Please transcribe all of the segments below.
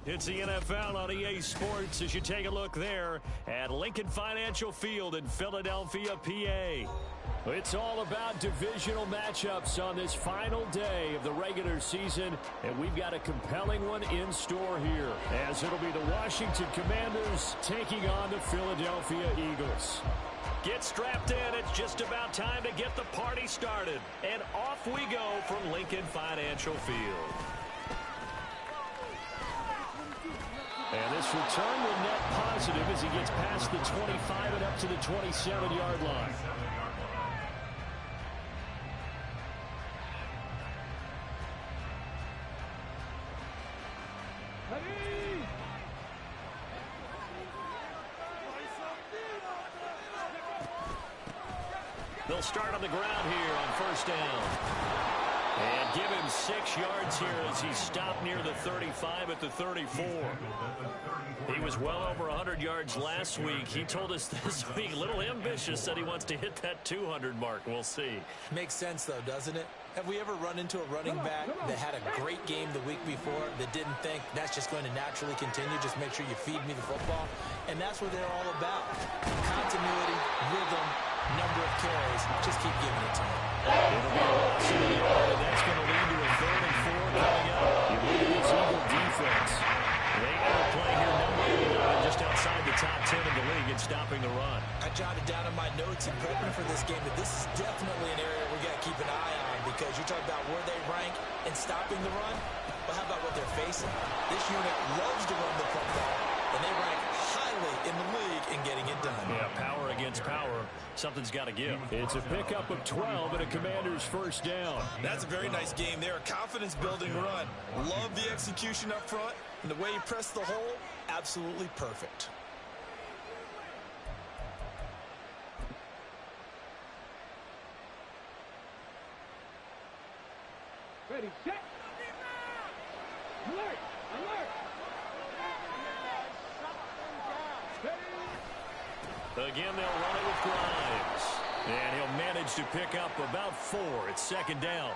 It's the NFL on EA Sports as you take a look there at Lincoln Financial Field in Philadelphia, PA. It's all about divisional matchups on this final day of the regular season, and we've got a compelling one in store here, as it'll be the Washington Commanders taking on the Philadelphia Eagles. Get strapped in. It's just about time to get the party started. And off we go from Lincoln Financial Field. And this return will net positive as he gets past the 25 and up to the 27-yard line. They'll start on the ground here on first down. And give him 6 yards here as he stopped near the 35 at the 34. He was well over 100 yards last week. He told us this week, a little ambitious, said he wants to hit that 200 mark. We'll see. Makes sense, though, doesn't it? Have we ever run into a running back that had a great game the week before that didn't think that's just going to naturally continue? Just make sure you feed me the football. And that's what they're all about. Continuity, rhythm, number of carries. Just keep giving it to him. It'll be a loss in the yard, and that's going to lead to a 3rd and 4 coming up. You look at this Eagle defense. They got to play here number 11, just outside the top 10 of the league in stopping the run. I jotted down in my notes in prepping for this game that this is definitely an area we got to keep an eye on, because you're talking about where they rank in stopping the run. But how about what they're facing? This unit loves to run the football, and they rank highly in the league in getting it done. Yeah, power against power. Something's got to give. It's a pickup of 12 and a Commander's first down. That's a very nice game there. Confidence-building run. Love the execution up front, and the way he pressed the hole, absolutely perfect. Ready, set. Alert! Alert! Again, they'll run it with Grimes. And he'll manage to pick up about 4. It's 2nd down.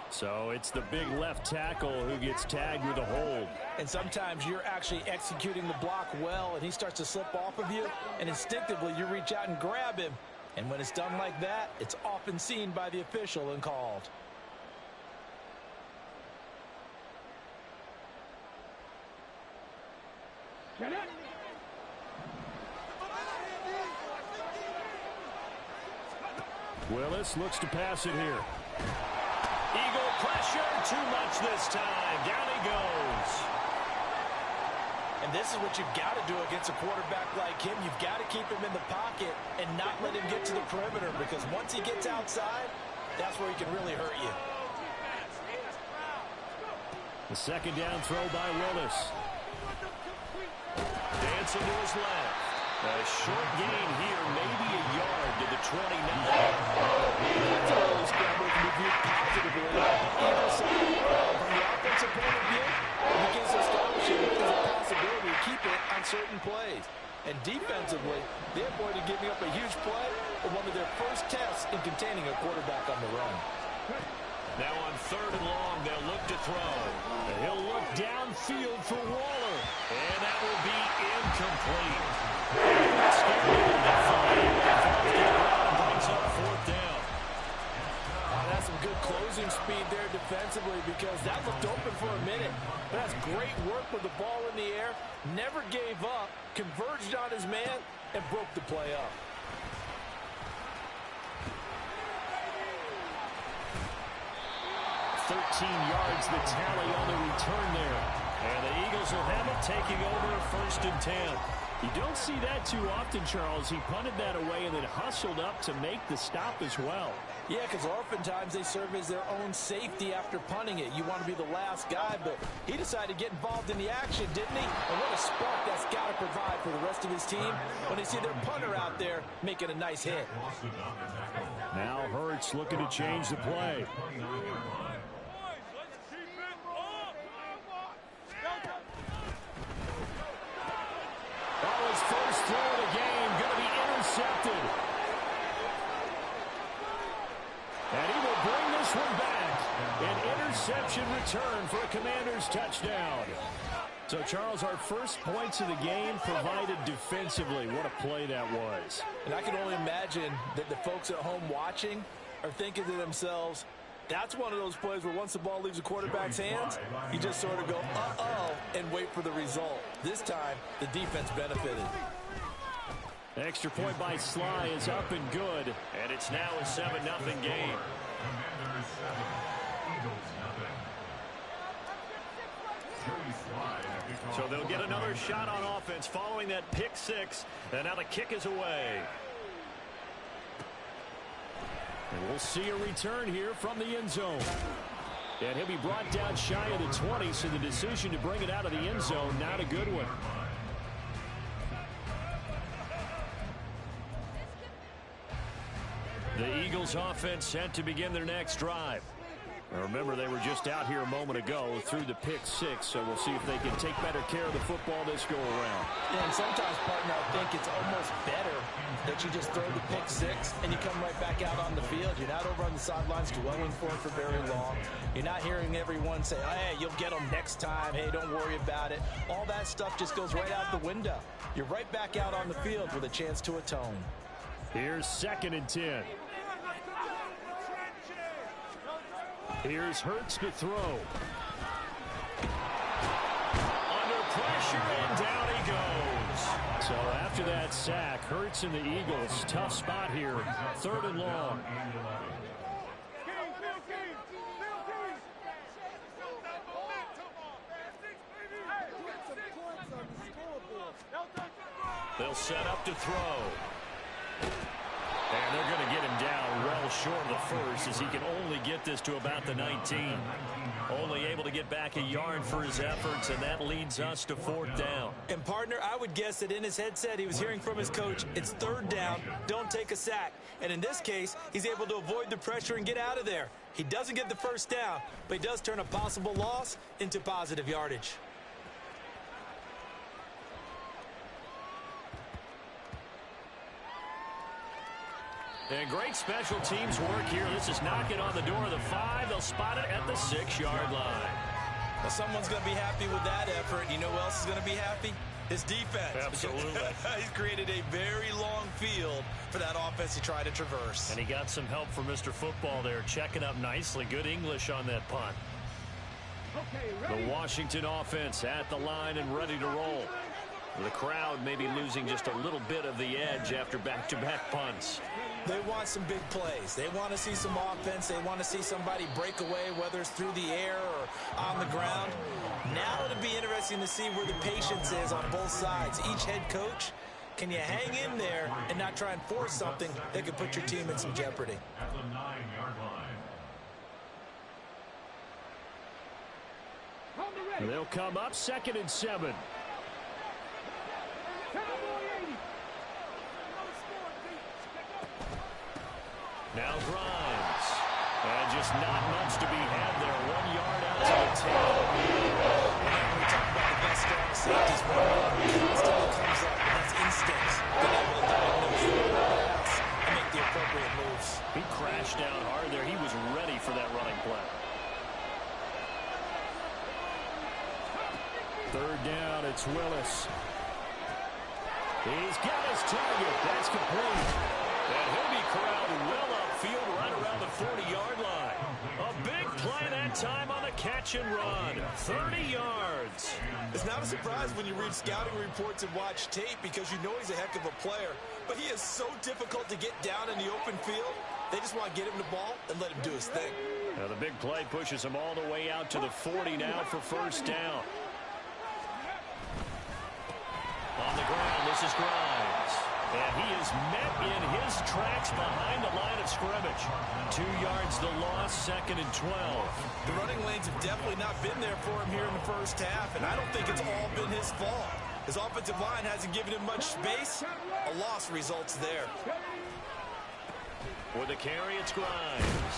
So it's the big left tackle who gets tagged with a hold. And sometimes you're actually executing the block well, and he starts to slip off of you, and instinctively you reach out and grab him. And when it's done like that, it's often seen by the official and called. Get it! Willis looks to pass it here. Eagle pressure, too much this time. Down he goes. And this is what you've got to do against a quarterback like him. You've got to keep him in the pocket and not let him get to the perimeter, because once he gets outside, that's where he can really hurt you. The 2nd down throw by Willis. Dancing to his left. A short gain here, maybe a yard to the 29. That's a really scramble can be viewed positively. Either side, from the offensive point of view, it gives us scholarship. There's a possibility to keep it on certain plays. And defensively, they avoided giving up a huge play for one of their first tests in containing a quarterback on the run. Now on 3rd and long, they'll look to throw. And he'll look downfield for Waller. And that will be incomplete. Brings up 4th down. That's some good closing speed there defensively, because that looked open for a minute. But that's great work with the ball in the air. Never gave up, converged on his man, and broke the play up. Yards the tally on the return there. And the Eagles will have it, taking over 1st and 10. You don't see that too often, Charles. He punted that away and then hustled up to make the stop as well. Yeah, because oftentimes they serve as their own safety after punting it. You want to be the last guy, but he decided to get involved in the action, didn't he? And what a spark that's got to provide for the rest of his team when they see their punter out there making a nice hit. Now Hurts looking to change the play. His first throw of the game going to be intercepted. And he will bring this one back. An interception return for a Commanders touchdown. So, Charles, our first points of the game provided defensively. What a play that was. And I can only imagine that the folks at home watching are thinking to themselves, that's one of those plays where once the ball leaves the quarterback's hands, you just sort of go, uh-oh, and wait for the result. This time, the defense benefited. Extra point by Sly is up and good, and it's now a 7-0 game. So they'll get another shot on offense following that pick six, and now the kick is away. And we'll see a return here from the end zone. And he'll be brought down shy of the 20, so the decision to bring it out of the end zone, not a good one. The Eagles offense set to begin their next drive. Now remember, they were just out here a moment ago through the pick six, so we'll see if they can take better care of the football this go around. Yeah, and sometimes, partner, I think it's almost better that you just throw the pick six and you come right back out on the field. You're not over on the sidelines dwelling for it for very long. You're not hearing everyone say, hey, you'll get them next time. Hey, don't worry about it. All that stuff just goes right out the window. You're right back out on the field with a chance to atone. Here's 2nd and 10. Here's Hurts to throw. Under pressure, and down he goes. So after that sack, Hurts and the Eagles, tough spot here. 3rd and long. They'll set up to throw. And they're going to get him down well short of the first, as he can only get this to about the 19. Only able to get back a yard for his efforts, and that leads us to 4th down. And, partner, I would guess that in his headset he was hearing from his coach, it's 3rd down, don't take a sack. And in this case, he's able to avoid the pressure and get out of there. He doesn't get the 1st down, but he does turn a possible loss into positive yardage. And great special teams work here. This is knocking on the door of the 5. They'll spot it at the 6-yard line. Well, someone's going to be happy with that effort. You know who else is going to be happy? His defense. Absolutely. He's created a very long field for that offense to try to traverse. And he got some help from Mr. Football there, checking up nicely. Good English on that punt. Okay, the Washington offense at the line and ready to roll. The crowd may be losing just a little bit of the edge after back-to-back punts. They want some big plays. They want to see some offense. They want to see somebody break away, whether it's through the air or on the ground. Now it'll be interesting to see where the patience is on both sides. Each head coach, can you hang in there and not try and force something that could put your team in some jeopardy? At the 9-yard line. They'll come up 2nd and 7. Now Grimes. And just not much to be had there. 1 yard out to the 10. And we talk about the best strong safeties. One constantly comes up, and that's instincts. Being able to diagnose the pass and make the appropriate moves. He crashed down hard there. He was ready for that running play. 3rd down, it's Willis. He's got his target. That's complete. And he'll be corralled well upfield right around the 40-yard line. A big play that time on the catch and run. 30 yards. It's not a surprise when you read scouting reports and watch tape because you know he's a heck of a player. But he is so difficult to get down in the open field. They just want to get him the ball and let him do his thing. Now the big play pushes him all the way out to the 40 now for 1st down. On the ground, this is Grimes. And he is met in his tracks behind the line of scrimmage. 2 yards the loss, 2nd and 12. The running lanes have definitely not been there for him here in the first half, and I don't think it's all been his fault. His offensive line hasn't given him much space. A loss results there. With the carry, it's Grimes.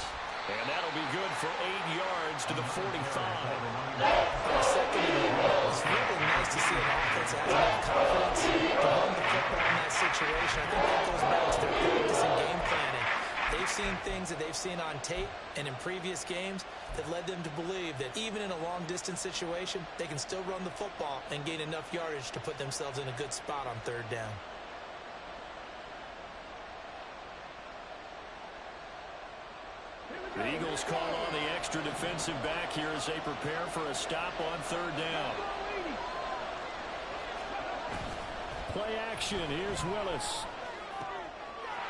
And that'll be good for 8 yards to the 45. For a second, it's really nice to see an offense that has enough confidence to run the football in that situation. I think that goes back to their practice and game planning. They've seen things that they've seen on tape and in previous games that led them to believe that even in a long-distance situation, they can still run the football and gain enough yardage to put themselves in a good spot on third down. The Eagles call on the extra defensive back here as they prepare for a stop on third down. Play action. Here's Willis.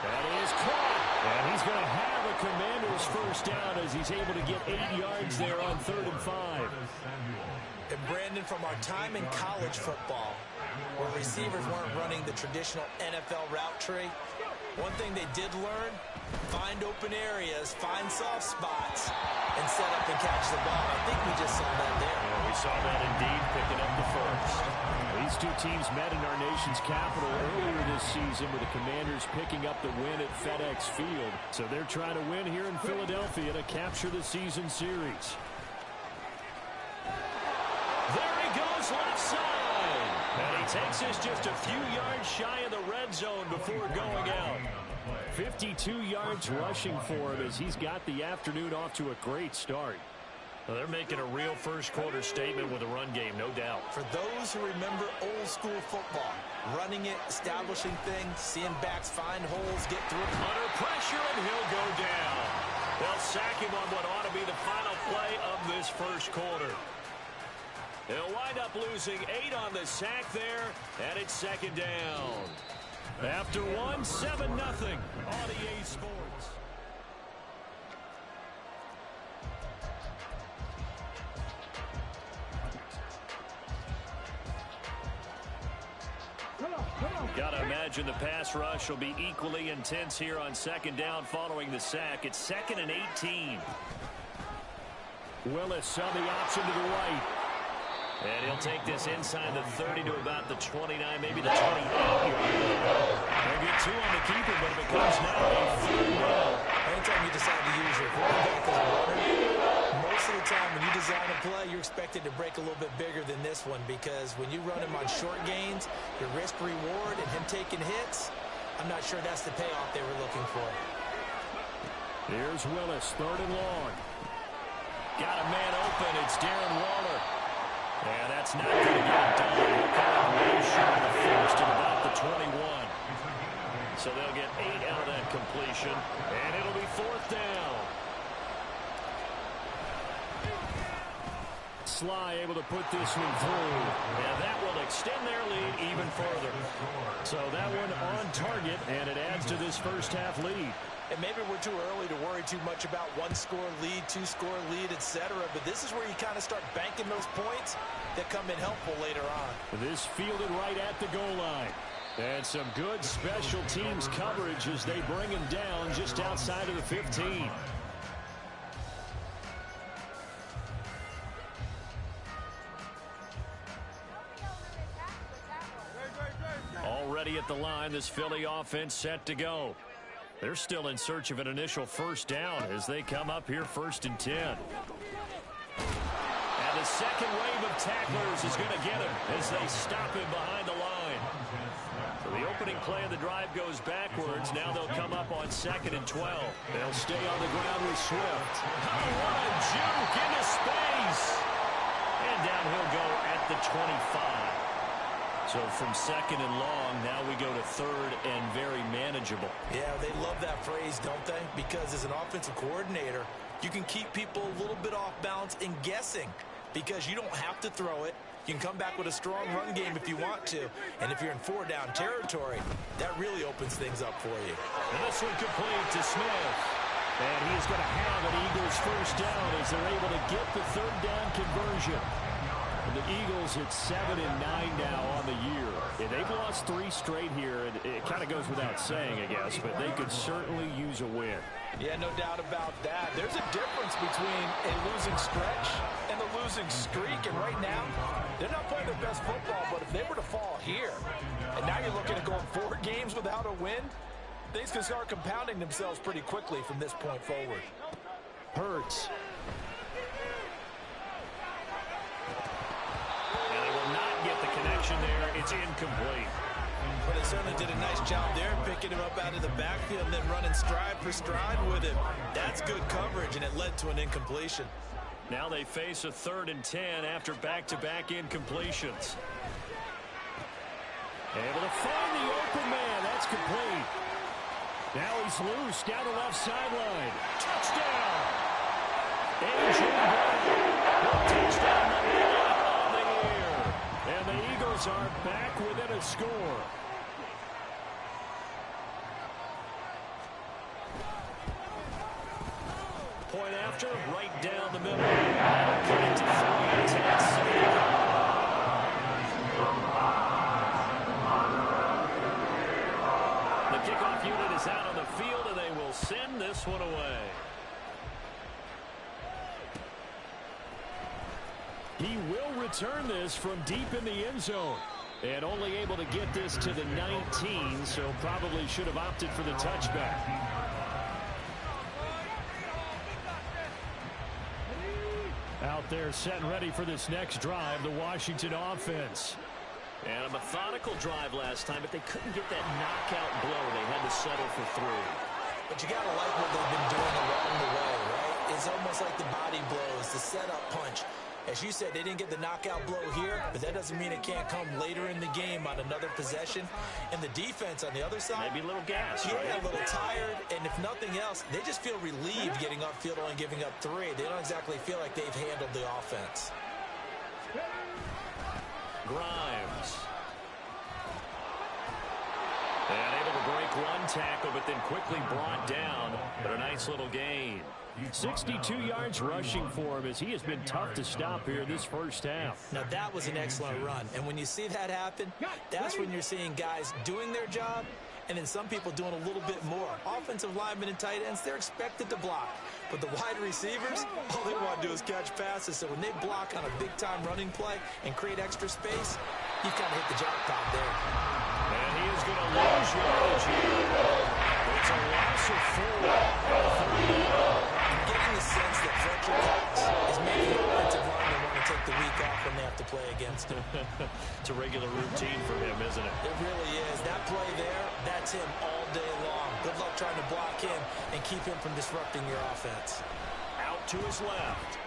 That is caught. And he's going to have a Commander's first down as he's able to get 8 yards there on 3rd and 5. And Brandon, from our time in college football, where receivers weren't running the traditional NFL route tree, one thing they did learn, find open areas, find soft spots, and set up and catch the ball. I think we just saw that there. Yeah, we saw that indeed, picking up the first. These two teams met in our nation's capital earlier this season with the Commanders picking up the win at FedEx Field. So they're trying to win here in Philadelphia to capture the season series. There he goes, left side. And he takes us just a few yards shy of the red zone before going out. 52 yards rushing for him as he's got the afternoon off to a great start. Well, they're making a real first-quarter statement with a run game, no doubt. For those who remember old-school football, running it, establishing things, seeing backs find holes, get through it. Under pressure, and he'll go down. They'll sack him on what ought to be the final play of this first quarter. They'll wind up losing 8 on the sack there, and it's second down. After 1, 7-0 on EA Sports. Got to imagine the pass rush will be equally intense here on second down following the sack. It's 2nd and 18. Willis on the option to the right. And he'll take this inside the 30 to about the 29, maybe the 28 yard line. They'll get 2 on the keeper, but it becomes now a 3rd down. Anytime you decide to use your quarterback as a runner, most of the time when you design a play, you're expected to break a little bit bigger than this one, because when you run him on short gains, your risk-reward and him taking hits, I'm not sure that's the payoff they were looking for. Here's Willis, 3rd and long. Got a man open. It's Darren Waller. And that's not going to get it done. They'll come up way short of the first at about the 21. So they'll get 8 out of that completion. And it'll be 4th down. Sly able to put this one through. And that will extend their lead even further. So that one on target, and it adds to this first half lead. And maybe we're too early to worry too much about 1-score lead, 2-score lead, etc. But this is where you kind of start banking those points that come in helpful later on. This fielded right at the goal line. And some good special teams coverage as they bring him down just outside of the 15. Already at the line, this Philly offense set to go. They're still in search of an initial first down as they come up here 1st and 10. And the second wave of tacklers is going to get him as they stop him behind the line. So the opening play of the drive goes backwards. Now they'll come up on 2nd and 12. They'll stay on the ground with Swift. Oh, what a juke into space. And down he'll go at the 25. So from 2nd and long, now we go to 3rd and very manageable. Yeah, they love that phrase, don't they? Because as an offensive coordinator, you can keep people a little bit off balance and guessing, because you don't have to throw it. You can come back with a strong run game if you want to. And if you're in 4-down territory, that really opens things up for you. And this one complete to Smith. And he's going to have an Eagles first down as they're able to get the 3rd down conversion. The Eagles at 7-9 now on the year. And they've lost 3 straight here, and it kind of goes without saying, I guess, but they could certainly use a win. Yeah, no doubt about that. There's a difference between a losing stretch and a losing streak, and right now, they're not playing their best football, but if they were to fall here, and now you're looking at going 4 games without a win, things can start compounding themselves pretty quickly from this point forward. Hurts. Get the connection there. It's incomplete. But they certainly did a nice job there, picking him up out of the backfield and then running stride for stride with him. That's good coverage, and it led to an incompletion. Now they face a 3rd and 10 after back-to-back incompletions. Able to find the open man. That's complete. Now he's loose down the left sideline. Touchdown! A.J. Brown. Touchdown on the year. And the Eagles are back within a score. Point after, right down the middle. Get it to 3 and 10. The kickoff unit is out on the field, and they will send this one away. He will return this from deep in the end zone. And only able to get this to the 19, so probably should have opted for the touchback. Out there set and ready for this next drive, the Washington offense. And a methodical drive last time, but they couldn't get that knockout blow. They had to settle for 3. But you got to like what they've been doing along the way, right? It's almost like the body blows, the setup punch. As you said, they didn't get the knockout blow here, but that doesn't mean it can't come later in the game on another possession. And the defense on the other side, maybe a little gas, yeah, right? A little tired, and if nothing else, they just feel relieved getting upfield only giving up 3. They don't exactly feel like they've handled the offense. Grimes. And able to break one tackle, but then quickly brought down. But a nice little gain. 62 yards rushing for him as he has been tough to stop here this first half. Now that was an excellent run. And when you see that happen, that's when you're seeing guys doing their job and then some people doing a little bit more. Offensive linemen and tight ends, they're expected to block. But the wide receivers, all they want to do is catch passes. So when they block on a big-time running play and create extra space, you've got to hit the jackpot there. And he is going to lose yardage here. It's a loss of 4. I'm getting the sense that Fletcher Cox is making the offensive linemen want to take the week off when they have to play against him. It's a regular routine for him, isn't it? It really is. That play there, that's him all day long. Good luck trying to block him and keep him from disrupting your offense. Out to his left.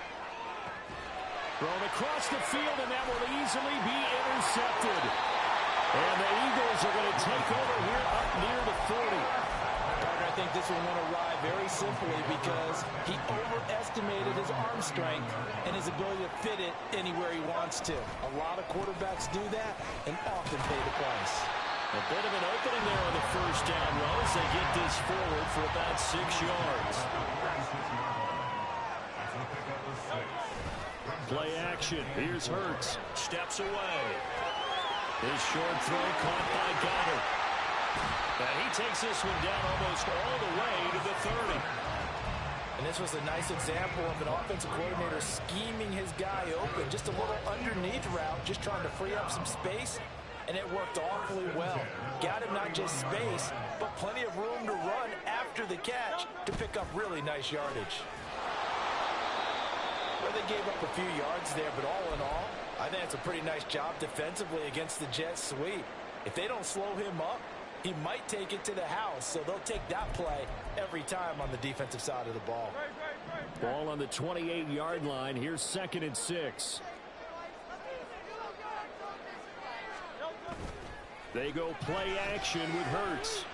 Thrown across the field, and that will easily be intercepted. And the Eagles are going to take over here up near the 40. I think this one went awry very simply because he overestimated his arm strength and his ability to fit it anywhere he wants to. A lot of quarterbacks do that and often pay the price. A bit of an opening there on the first down run as they get this forward for about 6 yards. Play action. Here's Hurts. Steps away. His short throw caught by Goddard. And he takes this one down almost all the way to the 30. And this was a nice example of an offensive coordinator scheming his guy open. Just a little underneath route, just trying to free up some space. And it worked awfully well. Got him not just space, but plenty of room to run after the catch to pick up really nice yardage. Well, they gave up a few yards there, but all in all, I think it's a pretty nice job defensively against the Jets sweep. If they don't slow him up, he might take it to the house, so they'll take that play every time on the defensive side of the ball. Ball on the 28-yard line. Here's 2nd and 6. They go play action with Hurts.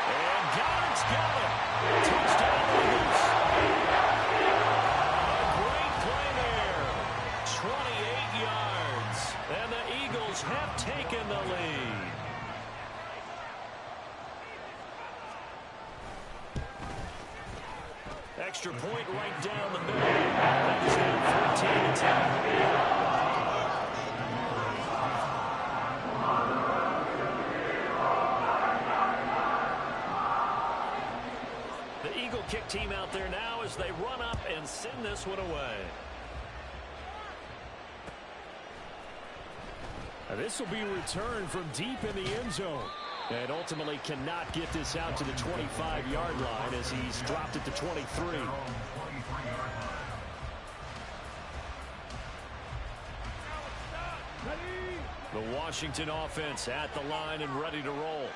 And Goddard's got it. Touchdown Eagles. A great play there. 28 yards. And the Eagles have taken the lead. Extra point right down the middle. That is now 14-10. Kick team out there now as they run up and send this one away. This will be returned from deep in the end zone. And ultimately cannot get this out to the 25-yard line as he's dropped it to 23. The Washington offense at the line and ready to roll.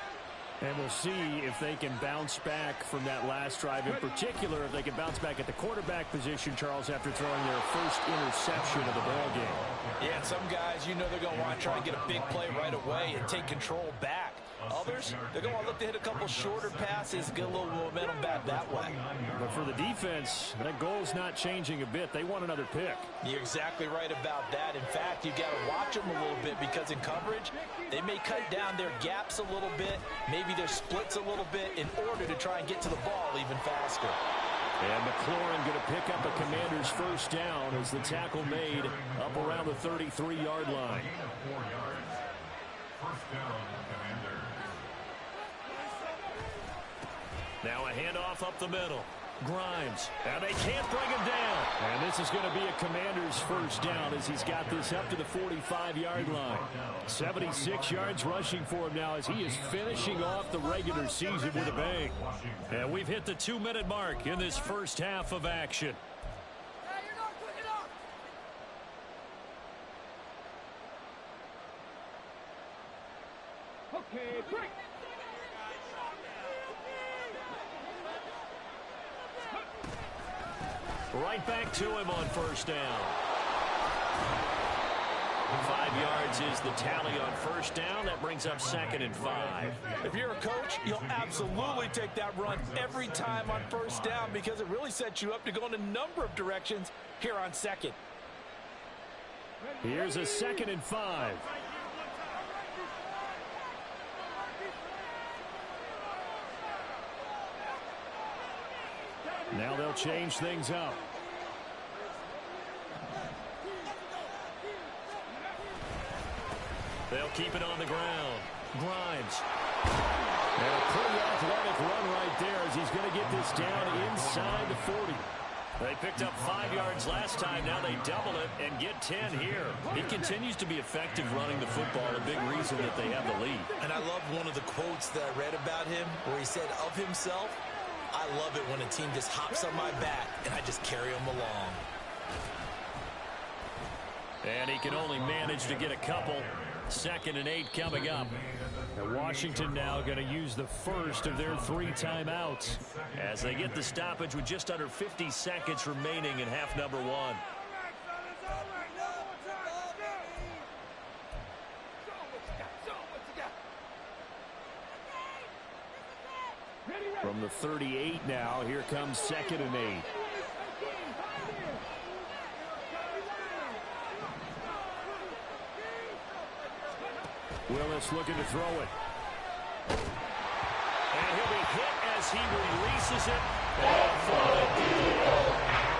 And we'll see if they can bounce back from that last drive. In particular, if they can bounce back at the quarterback position, Charles, after throwing their first interception of the ball game. Yeah, some guys, you know they're going to want to try and get a big play right away and take control back. Others, they're going to want to look to hit a couple shorter passes, get a little momentum back that way. But for the defense, that goal's not changing a bit. They want another pick. You're exactly right about that. In fact, you've got to watch them a little bit because in coverage, they may cut down their gaps a little bit, maybe their splits a little bit in order to try and get to the ball even faster. And McLaurin going to pick up a Commander's first down as the tackle made up around the 33-yard line. First down, Commander. Now a handoff up the middle. Grimes. And they can't bring him down. And this is going to be a Commander's first down as he's got this up to the 45-yard line. 76 yards rushing for him now as he is finishing off the regular season with a bang. And we've hit the 2-minute mark in this first half of action. Okay, break. Right back to him on first down. 5 yards is the tally on first down. That brings up 2nd and 5. If you're a coach, you'll absolutely take that run every time on first down because it really sets you up to go in a number of directions here on second. Here's a 2nd and 5. Now they'll change things up. They'll keep it on the ground. Grimes. And a pretty athletic run right there as he's going to get this down inside the 40. They picked up 5 yards last time. Now they double it and get 10 here. He continues to be effective running the football, a big reason that they have the lead. And I love one of the quotes that I read about him where he said of himself, I love it when a team just hops on my back and I just carry them along. And he can only manage to get a couple. 2nd and 8 coming up. And Washington now going to use the first of their 3 timeouts as they get the stoppage with just under 50 seconds remaining in half number 1. From the 38 now, here comes 2nd and 8. Willis looking to throw it. And he'll be hit as he releases it. And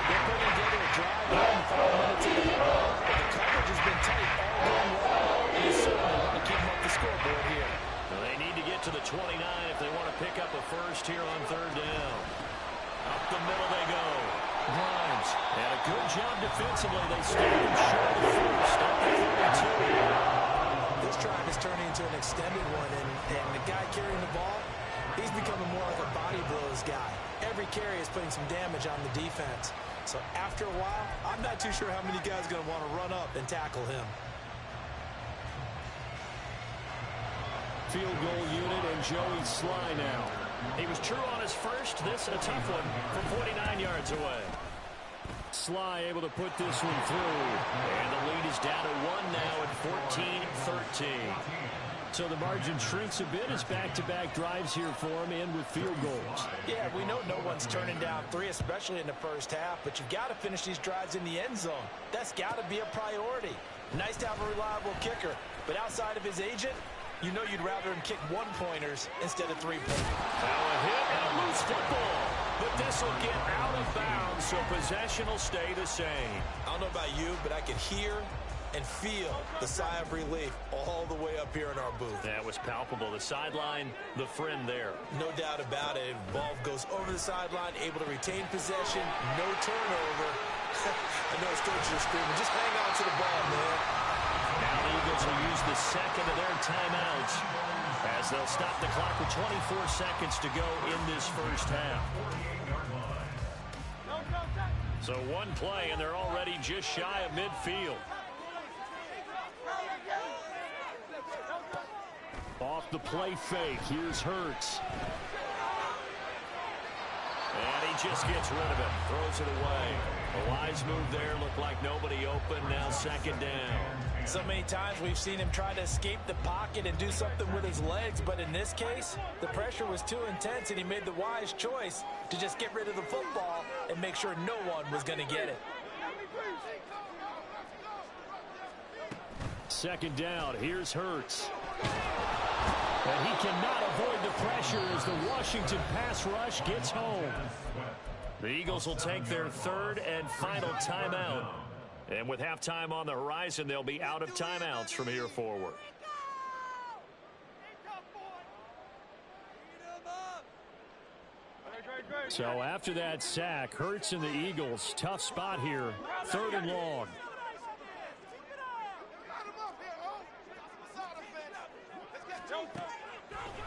they're putting together a drive in 5 minutes of the ball. But the coverage has been tight all game long. And he's certainly going to keep them up the scoreboard here. Well, they need to get to the 29 if they want to pick up a first here on 3rd down. Up the middle they go. Grimes. And a good job defensively. They stand him short of the first at the 32. This drive is turning into an extended one, and the guy carrying the ball, he's becoming more like a body blows guy. Every carry is putting some damage on the defense. So after a while, I'm not too sure how many guys are going to want to run up and tackle him. Field goal unit and Joey Sly now. He was true on his first. This a tough one from 49 yards away. Sly able to put this one through. And the lead is down to 1 now at 14-13. So the margin shrinks a bit as back-to-back drives here for him and with field goals. Yeah, we know no one's turning down 3, especially in the first half, but you've got to finish these drives in the end zone. That's got to be a priority. Nice to have a reliable kicker, but outside of his agent, you know you'd rather him kick 1-pointers instead of 3-pointers. Now a hit and a loose football. But this will get out of bounds, so possession will stay the same. I don't know about you, but I could hear and feel the sigh of relief all the way up here in our booth. That was palpable. The sideline, the friend there. No doubt about it. Ball goes over the sideline, able to retain possession, no turnover. I know his coaches are screaming, just hang on to the ball, man. Now the Eagles will use the second of their timeouts as they'll stop the clock with 24 seconds to go in this first half. So one play, and they're already just shy of midfield. off the play fake. Here's Hurts. And he just gets rid of it. Throws it away. A wise move there. Looked like nobody open. Now second down. So many times we've seen him try to escape the pocket and do something with his legs. But in this case, the pressure was too intense, and he made the wise choice to just get rid of the football and make sure no one was going to get it. Second down. Here's Hurts. And he cannot avoid the pressure as the Washington pass rush gets home. The Eagles will take their third and final timeout. And with halftime on the horizon, they'll be out of timeouts from here forward. So after that sack, Hurts and the Eagles, tough spot here. Third and long.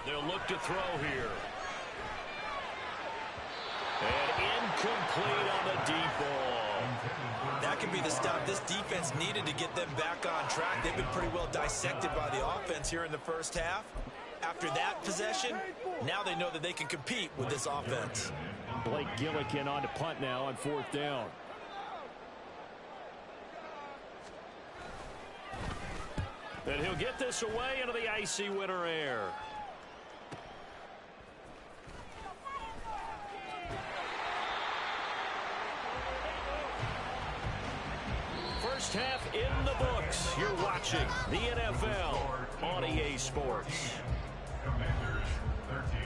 They'll look to throw here. And incomplete on the deep ball. That could be the stop this defense needed to get them back on track. They've been pretty well dissected by the offense here in the first half. After that possession, now they know that they can compete with this offense. Blake Gillikin on to punt now on fourth down. And he'll get this away into the icy winter air. First half in the books. You're watching the NFL on EA Sports. Commanders 13.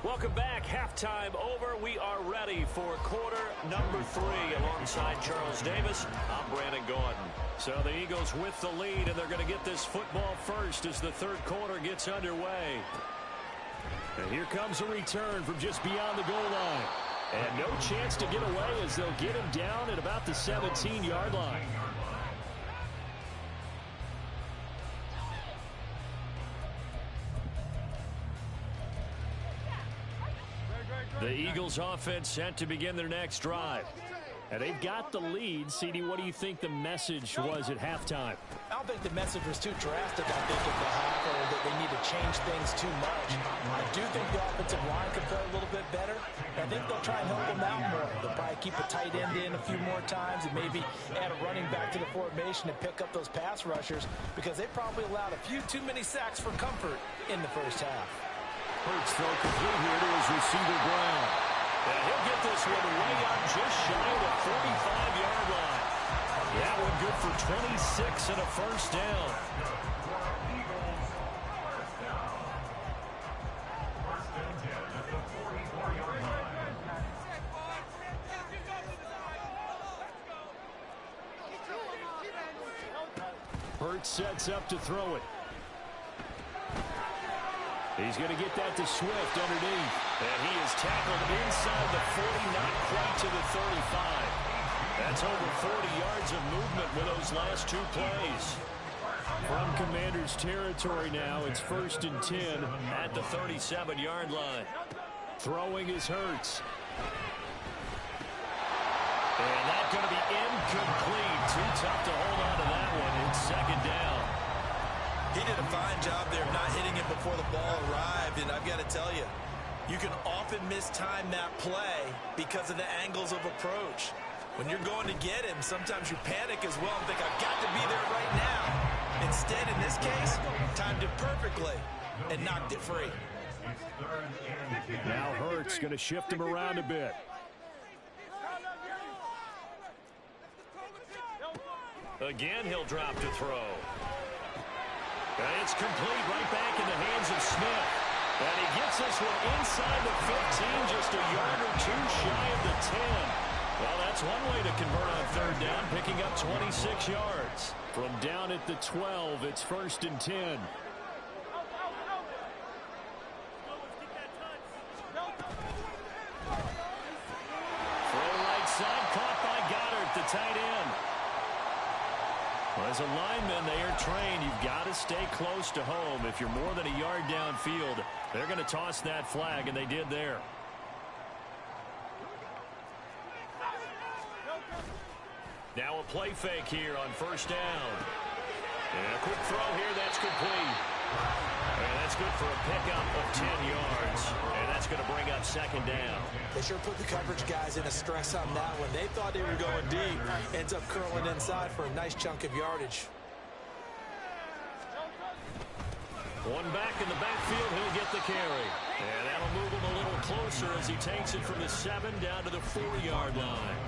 Welcome back. Halftime over. We are ready for quarter number 3. Alongside Charles Davis, I'm Brandon Gordon. So the Eagles with the lead, and they're going to get this football first as the third quarter gets underway. And here comes a return from just beyond the goal line. And no chance to get away as they'll get him down at about the 17-yard line. The Eagles offense set to begin their next drive. And they've got the lead. CD, what do you think the message was at halftime? I don't think the message was too drastic, I think, at the half, or that they need to change things too much. I do think the offensive line could play a little bit better. I think they'll try and help them out more. They'll probably keep a tight end in a few more times and maybe add a running back to the formation and pick up those pass rushers, because they probably allowed a few too many sacks for comfort in the first half. Hurts throw complete here to his receiver Brown. And he'll get this one way out just shy of the 45-yard line. That one good for 26 and a first down. Hurts sets up to throw it. He's going to get that to Swift underneath. And he is tackled inside the 40, not quite to the 35. That's over 40 yards of movement with those last two plays. From Commanders territory now, it's 1st and 10 at the 37-yard line. Throwing is Hurts. And that's going to be incomplete. Too tough to hold on to that one. It's second down. He did a fine job there of not hitting it before the ball arrived, and I've got to tell you, you can often mistime that play because of the angles of approach. When you're going to get him, sometimes you panic as well and think, I've got to be there right now. Instead, in this case, timed it perfectly and knocked it free. Now Hurts going to shift him around a bit. Again, he'll drop to throw. And it's complete right back in the hands of Smith. And he gets this one inside the 15, just a yard or two shy of the 10. Well, that's one way to convert on third down, picking up 26 yards. From down at the 12, it's 1st and 10. Throw right side, caught by Goddard, the tight end. Well, as a lineman, they are trained. You've got to stay close to home. If you're more than a yard downfield, they're going to toss that flag, and they did there. Now a play fake here on first down. And a quick throw here. That's complete. And that's good for a pickup of 10 yards. And that's going to bring up second down. They sure put the coverage guys in a stress on that one. They thought they were going deep. Ends up curling inside for a nice chunk of yardage. One back in the backfield. He'll get the carry. And that'll move him a little closer as he takes it from the 7 down to the 4-yard line.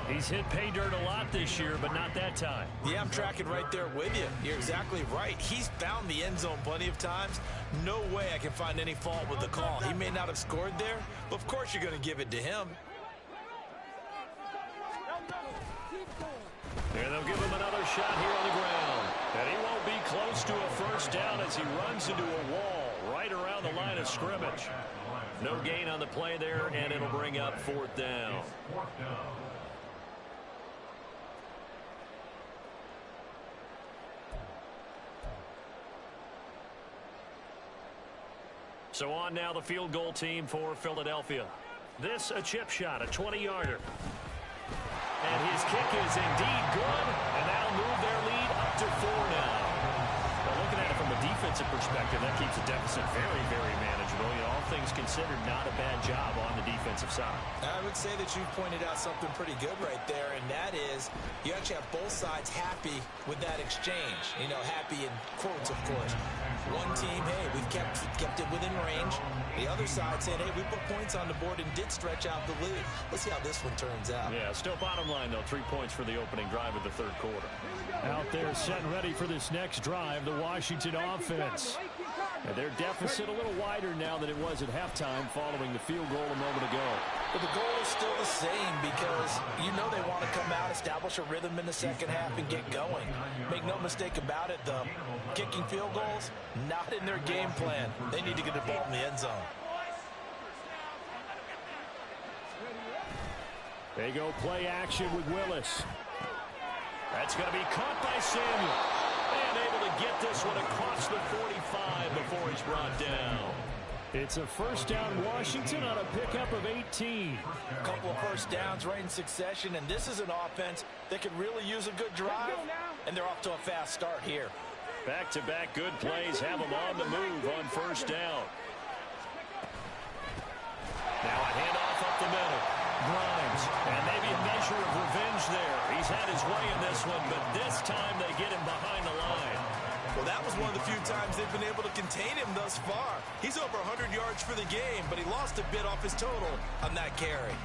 He's hit pay dirt a lot this year, but not that time. Yeah, I'm tracking right there with you. You're exactly right. He's found the end zone plenty of times. No way I can find any fault with the call. He may not have scored there, but of course you're going to give it to him. And they'll give him another shot here on the ground. And he won't be close to a first down as he runs into a wall right around the line of scrimmage. No gain on the play there, and it'll bring up 4th down. So on now the field goal team for Philadelphia. This a chip shot, a 20-yarder. And his kick is indeed good, and that'll move their lead up to 4 now. Well, looking at it from a defensive perspective, that keeps the deficit very, very manageable. You know, all things considered, not a bad job on the defensive side. I would say that you pointed out something pretty good right there, and that is you actually have both sides happy with that exchange. You know, happy in quotes, of course. One team, hey, we've kept it within range. The other side saying, hey, we put points on the board and did stretch out the lead. Let's see how this one turns out. Yeah, still bottom line, though, 3 points for the opening drive of the 3rd quarter. Out there set and ready for this next drive, the Washington offense. And their deficit a little wider now than it was at halftime following the field goal a moment ago. But the goal is still the same because you know they want to come out, establish a rhythm in the second half, and get going. Make no mistake about it, though. Kicking field goals, not in their game plan. They need to get the ball in the end zone. They go play action with Willis. That's going to be caught by Samuel. And able to get this one across the 45 before he's brought down. It's a first down Washington on a pickup of 18. A couple of first downs right in succession, and this is an offense that could really use a good drive, and they're off to a fast start here. Back-to-back good plays have them on the move on first down. Now a handoff up the middle. Grimes, and maybe a measure of revenge there. He's had his way in this one, but this time they get him behind the line. Well, that was one of the few times they've been able to contain him thus far. He's over 100 yards for the game, but he lost a bit off his total on that carry.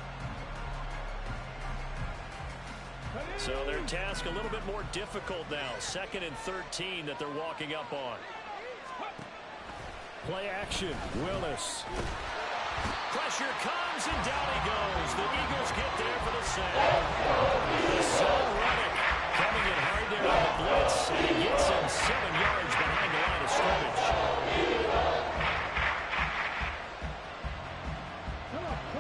So their task a little bit more difficult now. 2nd and 13 that they're walking up on. Play action, Willis. Pressure comes, and down he goes. The Eagles get there for the sack. Hassan Reddick coming in hard there on the blitz, and he gets him 7 yards behind the line of scrimmage.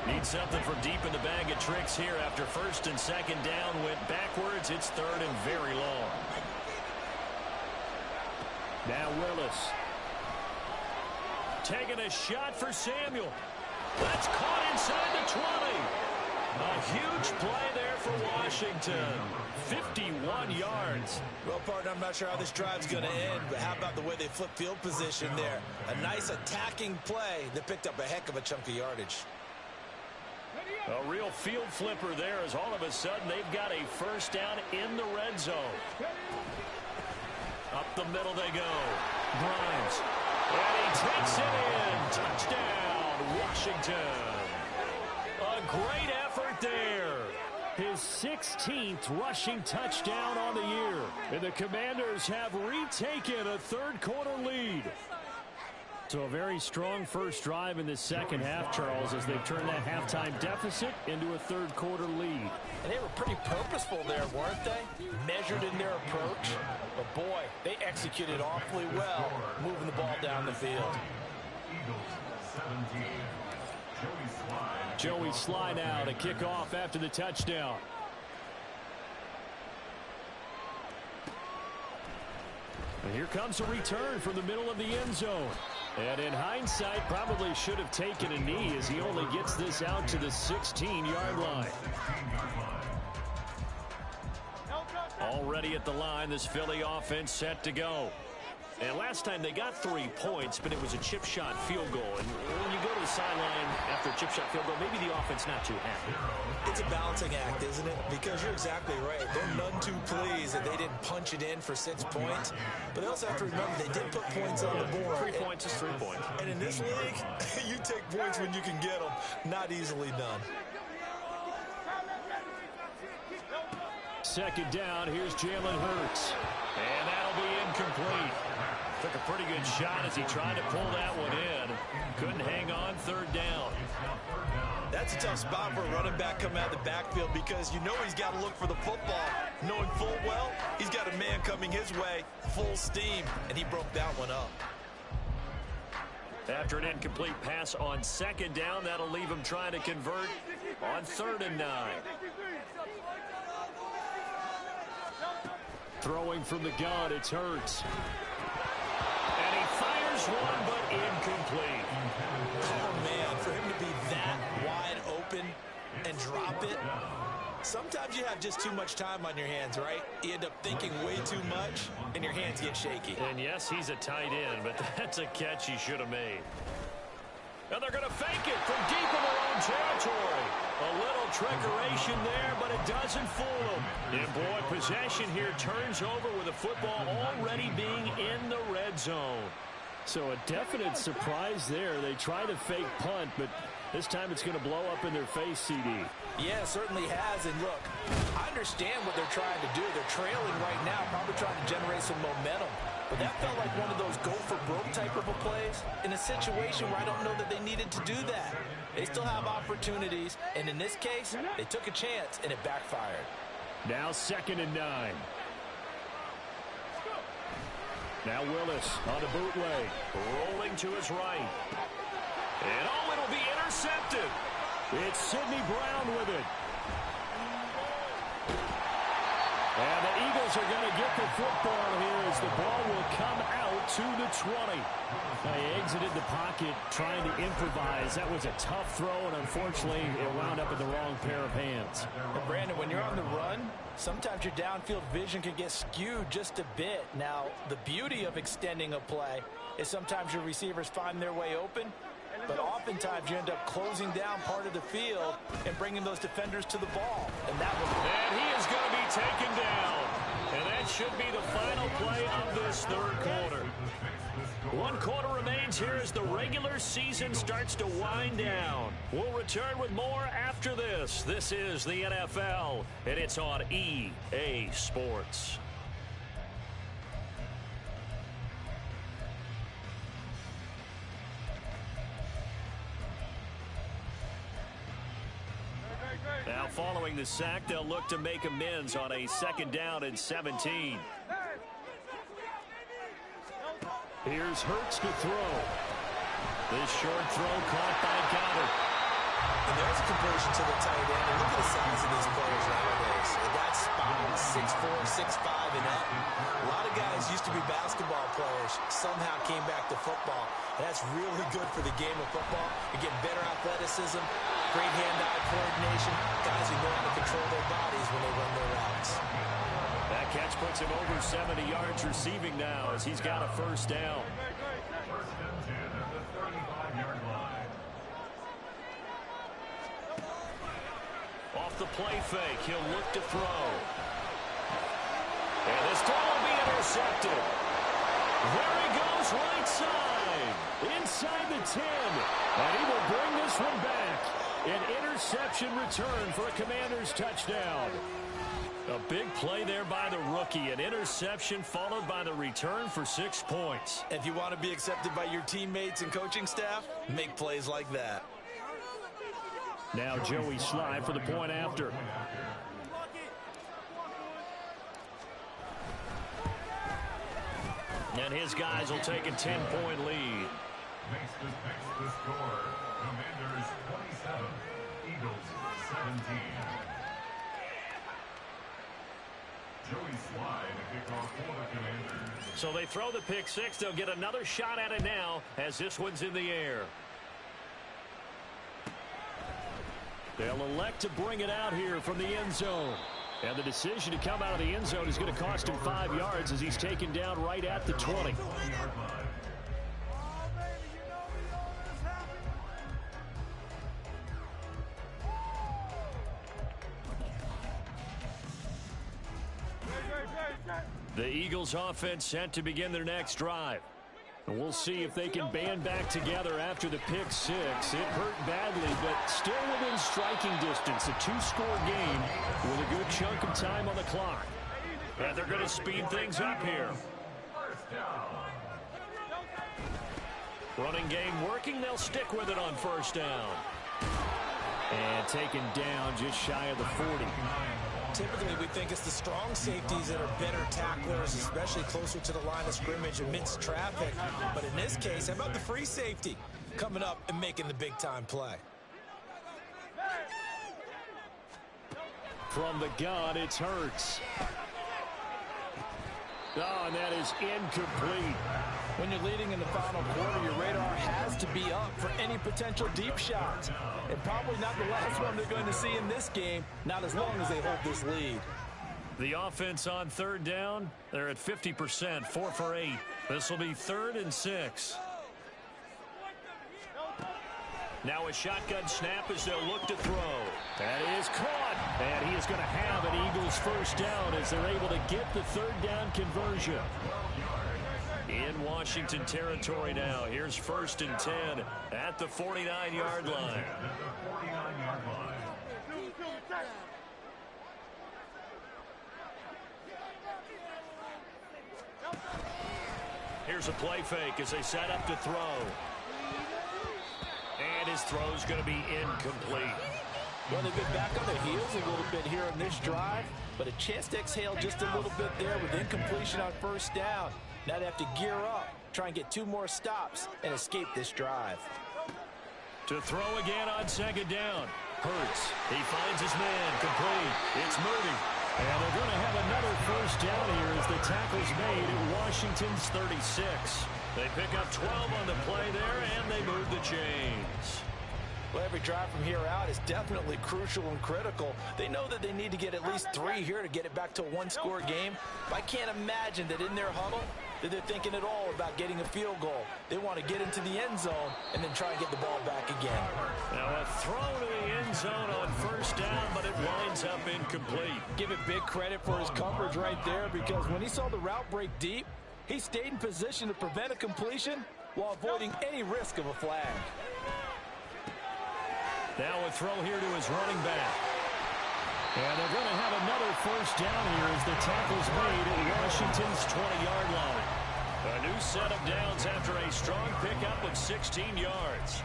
Need something from deep in the bag of tricks here after 1st and 2nd down. Went backwards. It's 3rd and very long. Now Willis. Taking a shot for Samuel. That's caught inside the 20. A huge play there for Washington. 51 yards. Well, partner, I'm not sure how this drive's going to end, but how about the way they flip field position there? A nice attacking play that picked up a heck of a chunk of yardage. A real field flipper there as all of a sudden they've got a first down in the red zone. Up the middle they go. Grimes. And he takes it in. Touchdown, Washington. A great effort there. His 16th rushing touchdown on the year. And the Commanders have retaken a 3rd quarter lead. So a very strong first drive in the second half, Charles, as they've turned that halftime deficit into a 3rd quarter lead. And they were pretty purposeful there, weren't they? Measured in their approach. But boy, they executed awfully well, moving the ball down the field. Joey Sly now to kick off after the touchdown. And here comes a return from the middle of the end zone. And in hindsight, probably should have taken a knee as he only gets this out to the 16-yard line. Already at the line, this Philly offense set to go. And last time they got 3 points, but it was a chip shot field goal. And when you go to the sideline after a chip shot field goal, maybe the offense not too happy. It's a balancing act, isn't it? Because you're exactly right. They're none too pleased that they didn't punch it in for 6 points. But they also have to remember they did put points on the board. 3 points is 3 points. And in this league, you take points when you can get them. Not easily done. Second down, here's Jalen Hurts. And that'll be incomplete. Took a pretty good shot as he tried to pull that one in. Couldn't hang on. Third down. That's a tough spot for a running back coming out of the backfield because you know he's got to look for the football. Knowing full well, he's got a man coming his way, full steam, and he broke that one up. After an incomplete pass on second down, that'll leave him trying to convert on 3rd and 9. Throwing from the gun, it's Hurts. And he fires one, but incomplete. Oh, man, for him to be that wide open and drop it. Sometimes you have just too much time on your hands, right? You end up thinking way too much, and your hands get shaky. And yes, he's a tight end, but that's a catch he should have made. And they're going to fake it from deep in their own territory. A little trickeration there, but it doesn't fool them. And boy, possession here turns over with the football already being in the red zone. So a definite surprise there. They try to fake punt, but this time it's going to blow up in their face, CD. Yeah, it certainly has. And look, I understand what they're trying to do. They're trailing right now, probably trying to generate some momentum. But that felt like one of those go-for-broke type of a plays in a situation where I don't know that they needed to do that. They still have opportunities, and in this case, they took a chance, and it backfired. Now 2nd and 9. Now Willis on a bootleg. Rolling to his right. And oh, it'll be intercepted. It's Sidney Brown with it. And the Eagles are going to get the football here as the ball will come out to the 20. They exited the pocket trying to improvise. That was a tough throw, and unfortunately, it wound up in the wrong pair of hands. And Brandon, when you're on the run, sometimes your downfield vision can get skewed just a bit. Now, the beauty of extending a play is sometimes your receivers find their way open, but oftentimes you end up closing down part of the field and bringing those defenders to the ball. And that was... And he is going to be taken down. And that should be the final play of this 3rd quarter. 1 quarter remains here as the regular season starts to wind down. We'll return with more after this. This is the NFL, and it's on EA Sports. Now following the sack, they'll look to make amends on a 2nd down and 17. Here's Hurts to throw. This short throw caught by Goddard. And there's a conversion to the tight end. And look at the size of these players nowadays. And that's spot 6'4", 6'5", and up. A lot of guys used to be basketball players, somehow came back to football. And that's really good for the game of football. You get better athleticism, great hand-eye coordination. Guys who know how to control their bodies when they run their routes. That catch puts him over 70 yards receiving now as he's got a 1st down. First and 10 at the 35-yard line. Off the play fake, he'll look to throw. And this throw will be intercepted. There he goes right side. Inside the 10. And he will bring this one back. An interception return for a Commanders touchdown. A big play there by the rookie. An interception followed by the return for 6 points. If you want to be accepted by your teammates and coaching staff, make plays like that. Now Joey Slye for the point after. And his guys will take a 10-point lead. Makes the score. Commanders 27, Eagles 17. So they throw the pick six. They'll get another shot at it now as this one's in the air. They'll elect to bring it out here from the end zone. And the decision to come out of the end zone is going to cost him 5 yards as he's taken down right at the 20. The Eagles offense set to begin their next drive. And we'll see if they can band back together after the pick six. It hurt badly, but still within striking distance. A 2-score game with a good chunk of time on the clock. And they're going to speed things up here. Running game working. They'll stick with it on first down. And taken down just shy of the 40. Typically, we think it's the strong safeties that are better tacklers, especially closer to the line of scrimmage amidst traffic. But in this case, how about the free safety coming up and making the big-time play? From the gun, it's Hurts. Oh, and that is incomplete. When you're leading in the final quarter, your radar has to be up for any potential deep shots. And probably not the last one they're going to see in this game, not as long as they hold this lead. The offense on third down, they're at 50%, 4 for 8. This will be 3rd and 6. Now a shotgun snap as they'll look to throw. That is caught. And he is going to have an Eagles first down as they're able to get the 3rd down conversion. In Washington territory now. Here's 1st and 10 at the 49-yard line. Here's a play fake as they set up to throw. And his throw's going to be incomplete. Well, they've been back on their heels a little bit here on this drive, but a chance to exhale just a little bit there with incompletion on first down. Now they have to gear up, try and get 2 more stops, and escape this drive. To throw again on 2nd down. Hurts. He finds his man. Complete. It's Moody. And they're going to have another first down here as the tackle's made at Washington's 36. They pick up 12 on the play there, and they move the chains. Well, every drive from here out is definitely crucial and critical. They know that they need to get at least 3 here to get it back to a 1-score game. But I can't imagine that in their huddle that they're thinking at all about getting a field goal. They want to get into the end zone and then try and get the ball back again. Now a throw to the end zone on first down, but it winds up incomplete. Give it big credit for his coverage right there, because when he saw the route break deep, he stayed in position to prevent a completion while avoiding any risk of a flag. Now a throw here to his running back. And they're going to have another first down here as the tackle's made at Washington's 20-yard line. A new set of downs after a strong pickup of 16 yards.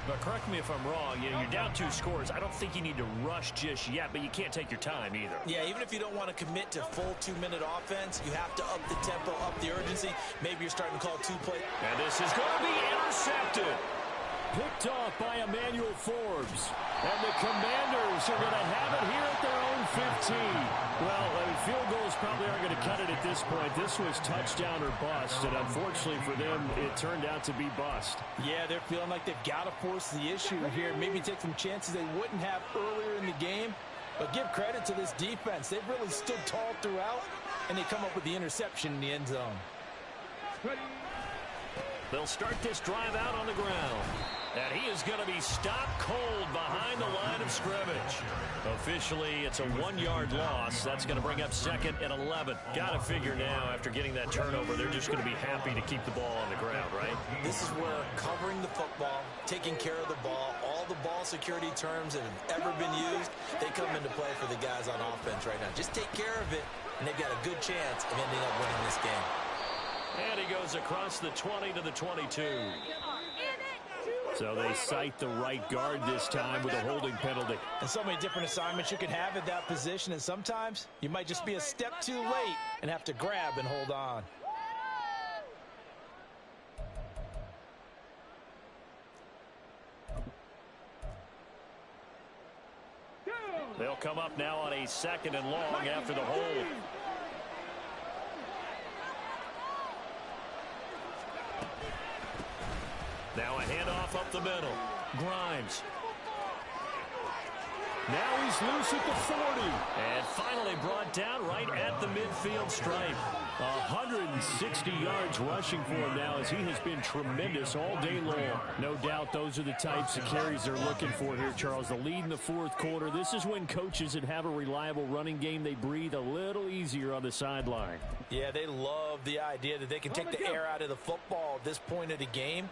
But correct me if I'm wrong, you're down 2 scores. I don't think you need to rush just yet, but you can't take your time either. Yeah, even if you don't want to commit to full 2-minute offense, you have to up the tempo, up the urgency. Maybe you're starting to call 2-play. And this is going to be intercepted. Picked off by Emmanuel Forbes. And the Commanders are going to have it here at their own 15. Well, field goals probably aren't going to cut it at this point. This was touchdown or bust, and unfortunately for them, it turned out to be bust. Yeah, they're feeling like they've got to force the issue here. Maybe take some chances they wouldn't have earlier in the game. But give credit to this defense. They've really stood tall throughout, and they come up with the interception in the end zone. They'll start this drive out on the ground. And he is going to be stopped cold behind the line of scrimmage. Officially, it's a 1-yard loss. That's going to bring up 2nd and 11. Got to figure now, after getting that turnover, they're just going to be happy to keep the ball on the ground, right? This is where covering the football, taking care of the ball, all the ball security terms that have ever been used, they come into play for the guys on offense right now. Just take care of it, and they've got a good chance of ending up winning this game. And he goes across the 20 to the 22. So they cite the right guard this time with a holding penalty. And so many different assignments you can have at that position, and sometimes you might just be a step too late and have to grab and hold on. They'll come up now on a 2nd and long after the hold. Now a handoff up the middle. Grimes. Now he's loose at the 40. And finally brought down right at the midfield stripe. 160 yards rushing for him now as he has been tremendous all day long. No doubt those are the types of carries they're looking for here, Charles. The lead in the fourth quarter. This is when coaches that have a reliable running game, they breathe a little easier on the sideline. Yeah, they love the idea that they can take the air out of the football at this point of the game.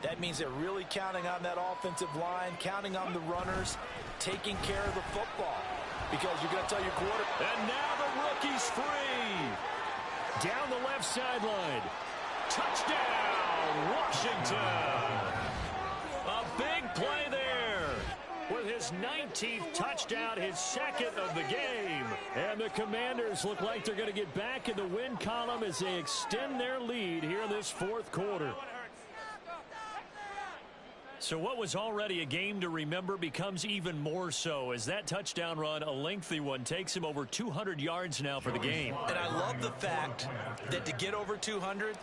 That means they're really counting on that offensive line, counting on the runners, taking care of the football. Because you're going to tell your quarterback. And now the rookie's free. Down the left sideline. Touchdown, Washington. A big play there. With his 19th touchdown, his second of the game. And the Commanders look like they're going to get back in the win column as they extend their lead here in this fourth quarter. So what was already a game to remember becomes even more so as that touchdown run, a lengthy one, takes him over 200 yards now for the game. And I love the fact that to get over 200,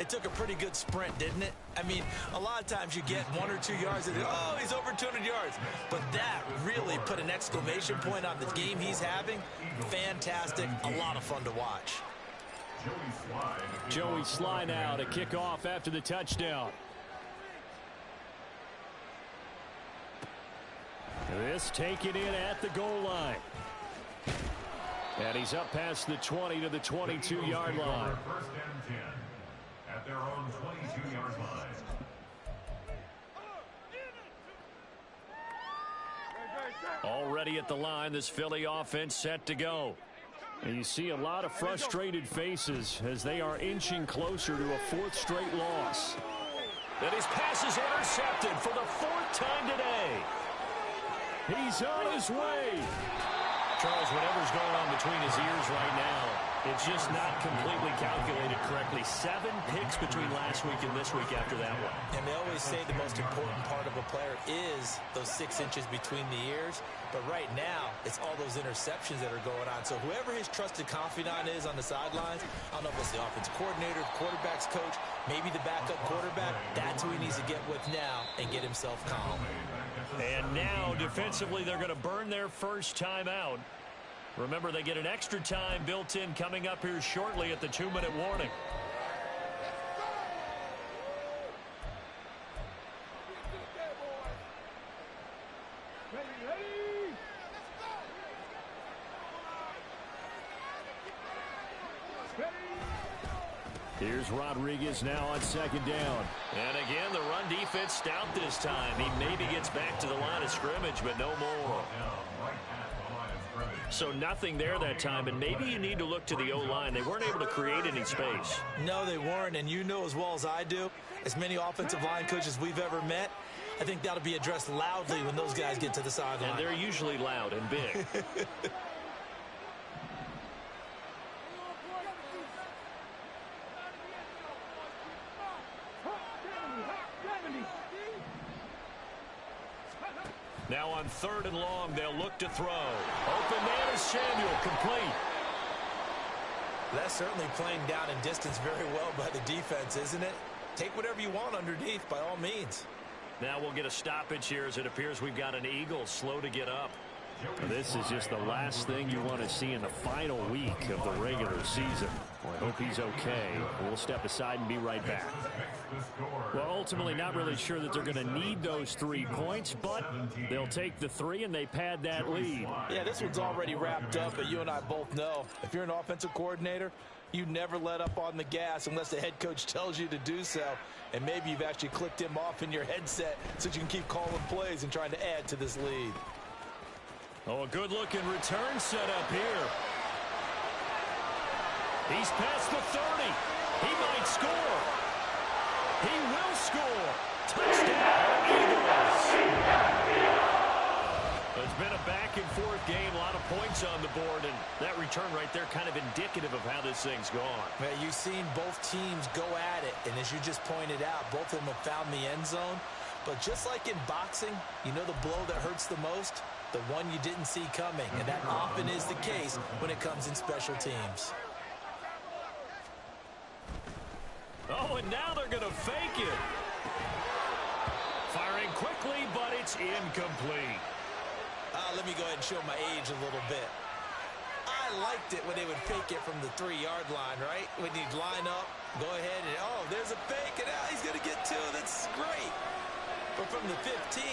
it took a pretty good sprint, didn't it? I mean, a lot of times you get 1 or 2 yards and, oh, he's over 200 yards. But that really put an exclamation point on the game he's having. Fantastic. A lot of fun to watch. Joey Sly now to kick off after the touchdown. This taken in at the goal line. And he's up past the 20 to the 22-yard line. First and 10 at their own 22-yard line. Already at the line, this Philly offense set to go. And you see a lot of frustrated faces as they are inching closer to a fourth straight loss. And his pass is intercepted for the 4th time today. He's on his way. Charles, whatever's going on between his ears right now, it's just not completely calculated correctly. 7 picks between last week and this week after that one. And they always say the most important part of a player is those 6 inches between the ears. But right now, it's all those interceptions that are going on. So whoever his trusted confidant is on the sidelines, I don't know if it's the offensive coordinator, the quarterback's coach, maybe the backup quarterback, that's who he needs to get with now and get himself calm. And now, defensively, they're going to burn their first time out. Remember, they get an extra time built in coming up here shortly at the 2-minute warning. Here's Rodriguez now on 2nd down. And again, the run defense stout this time. He maybe gets back to the line of scrimmage, but no more. So nothing there that time, and maybe you need to look to the O-line. They weren't able to create any space. No, they weren't, and you know as well as I do, as many offensive line coaches we've ever met, I think that'll be addressed loudly when those guys get to the sideline. And they're usually loud and big. Now on 3rd and long, they'll look to throw. Open man is Samuel, complete. That's certainly playing down in distance very well by the defense, isn't it? Take whatever you want underneath, by all means. Now we'll get a stoppage here as it appears we've got an Eagle slow to get up. This is just the last thing you want to see in the final week of the regular season. Well, I hope he's okay. We'll step aside and be right back. Well, ultimately, not really sure that they're going to need those 3 points, but they'll take the 3 and they pad that lead. Yeah, this one's already wrapped up, but you and I both know if you're an offensive coordinator, you never let up on the gas unless the head coach tells you to do so. And maybe you've actually clicked him off in your headset so you can keep calling plays and trying to add to this lead. Oh, a good-looking return set up here. He's past the 30. He might score. He will score. Touchdown, Eagles. It's been a back-and-forth game, a lot of points on the board, and that return right there kind of indicative of how this thing's gone. Man, you've seen both teams go at it, and as you just pointed out, both of them have found the end zone. But just like in boxing, you know the blow that hurts the most? The one you didn't see coming, and that often is the case when it comes in special teams. Oh, and now they're going to fake it. moving quickly, but it's incomplete. Let me go ahead and show my age a little bit. I liked it when they would fake it from the 3-yard line, right? When you'd line up, go ahead and, oh, there's a fake, and he's going to get 2. That's great. But from the 15,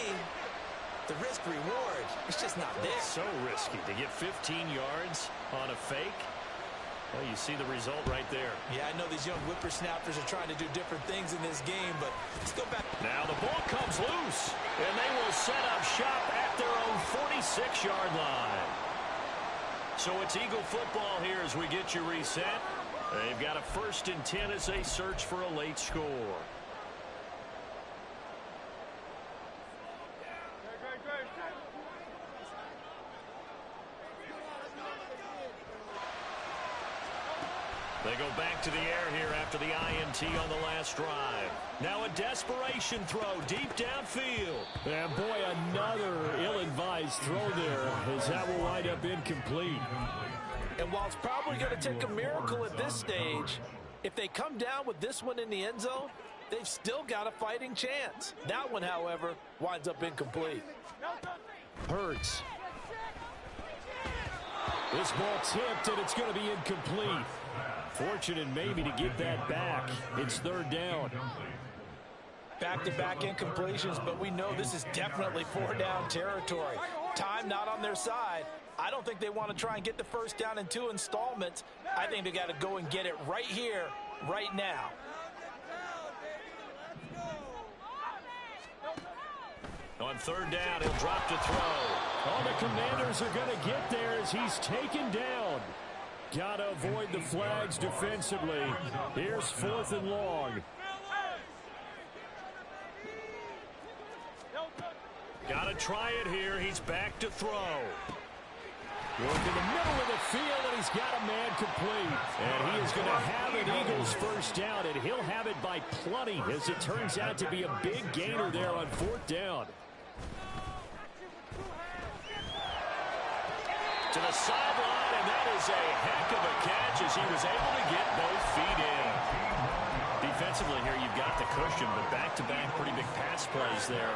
the risk-reward, it's just not there. So risky to get 15 yards on a fake. Well, you see the result right there. Yeah, I know these young whippersnappers are trying to do different things in this game, but let's go back. Now the ball comes loose, and they will set up shop at their own 46-yard line. So it's Eagle football here as we get you reset. They've got a 1st and 10 as they search for a late score. They go back to the air here after the INT on the last drive. Now a desperation throw deep downfield. And boy, another ill-advised throw there as that will wind up incomplete. And while it's probably going to take a miracle at this stage, if they come down with this one in the end zone, they've still got a fighting chance. That one, however, winds up incomplete. Hurts. This ball tipped, and it's going to be incomplete. Fortunate maybe to get that back. It's 3rd down. Back-to-back incompletions, but we know this is definitely 4-down territory. Time not on their side. I don't think they want to try and get the 1st down in 2 installments. I think they got to go and get it right here, right now. On 3rd down, he'll drop to throw. All the Commanders are going to get there as he's taken down. Got to avoid the flags defensively. Here's 4th and long. Got to try it here. He's back to throw. Work in the middle of the field, and he's got a man complete. And he is going to have an Eagles 1st down, and he'll have it by plenty as it turns out to be a big gainer there on 4th down. To the sideline, and that is a heck of a catch as he was able to get both feet in. Defensively here, you've got the cushion, but back-to-back pretty big pass plays there.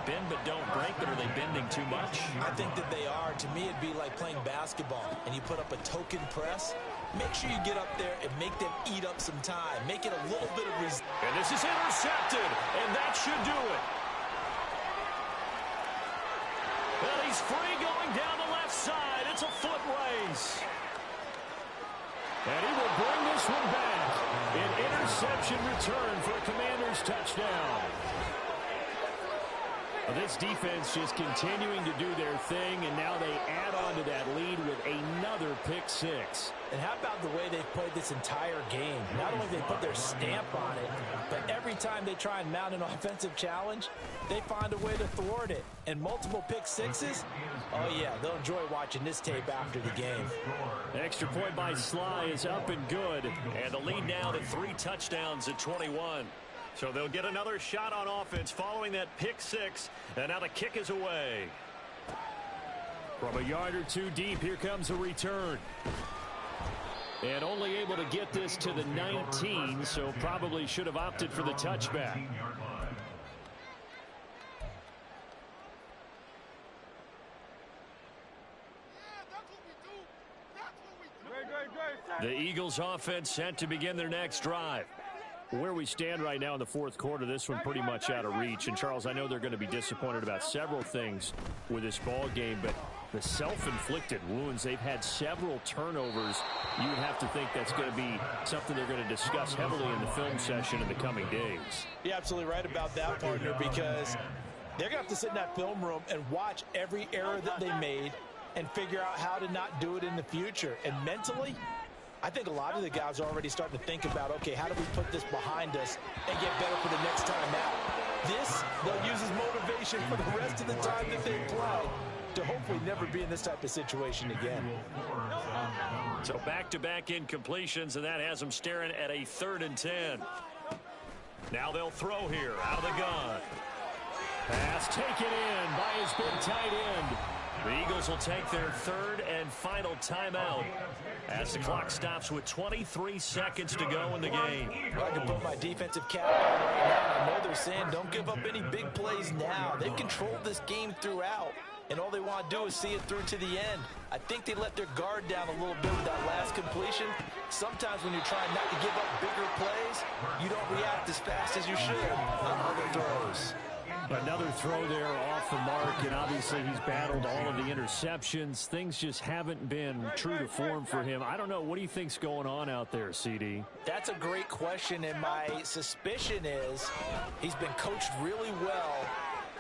Bend but don't break, but are they bending too much? I think that they are. To me, it'd be like playing basketball, and you put up a token press. Make sure you get up there and make them eat up some time. Make it a little bit of resistance. And this is intercepted, and that should do it. Well, he's free going down the left side. It's a foot race. And he will bring this one back. An interception return for a Commanders touchdown. This defense just continuing to do their thing, and now they add on to that lead with another pick 6. And how about the way they've played this entire game? Not only do they put their stamp on it, but every time they try and mount an offensive challenge, they find a way to thwart it. And multiple pick 6s, oh yeah, they'll enjoy watching this tape after the game. Extra point by Sly is up and good. And the lead now to 3 touchdowns at 21. So they'll get another shot on offense following that pick 6. And now the kick is away. From a yard or 2 deep, here comes a return. And only able to get this to the 19, so probably should have opted for the touchback. The Eagles offense set to begin their next drive. Where we stand right now in the 4th quarter, this one pretty much out of reach. And, Charles, I know they're going to be disappointed about several things with this ball game, but the self-inflicted wounds, they've had several turnovers. You would have to think that's going to be something they're going to discuss heavily in the film session in the coming days. You're absolutely right about that, partner, because they're going to have to sit in that film room and watch every error that they made and figure out how to not do it in the future. And mentally, I think a lot of the guys are already starting to think about, okay, how do we put this behind us and get better for the next time out? This, they'll use as motivation for the rest of the time that they play to hopefully never be in this type of situation again. So back-to-back incompletions, and that has them staring at a 3rd and 10. Now they'll throw here out of the gun. Pass taken in by his big tight end. The Eagles will take their third and final timeout as the clock stops with 23 seconds to go in the game. Well, I can put my defensive cap on right now. I know they're saying don't give up any big plays now. They've controlled this game throughout, and all they want to do is see it through to the end. I think they let their guard down a little bit with that last completion. Sometimes when you're trying not to give up bigger plays, you don't react as fast as you should on other throws. Another throw there off the mark, and obviously he's battled all of the interceptions. Things just haven't been true to form for him. I don't know. What do you think's going on out there, CD? That's a great question, and my suspicion is he's been coached really well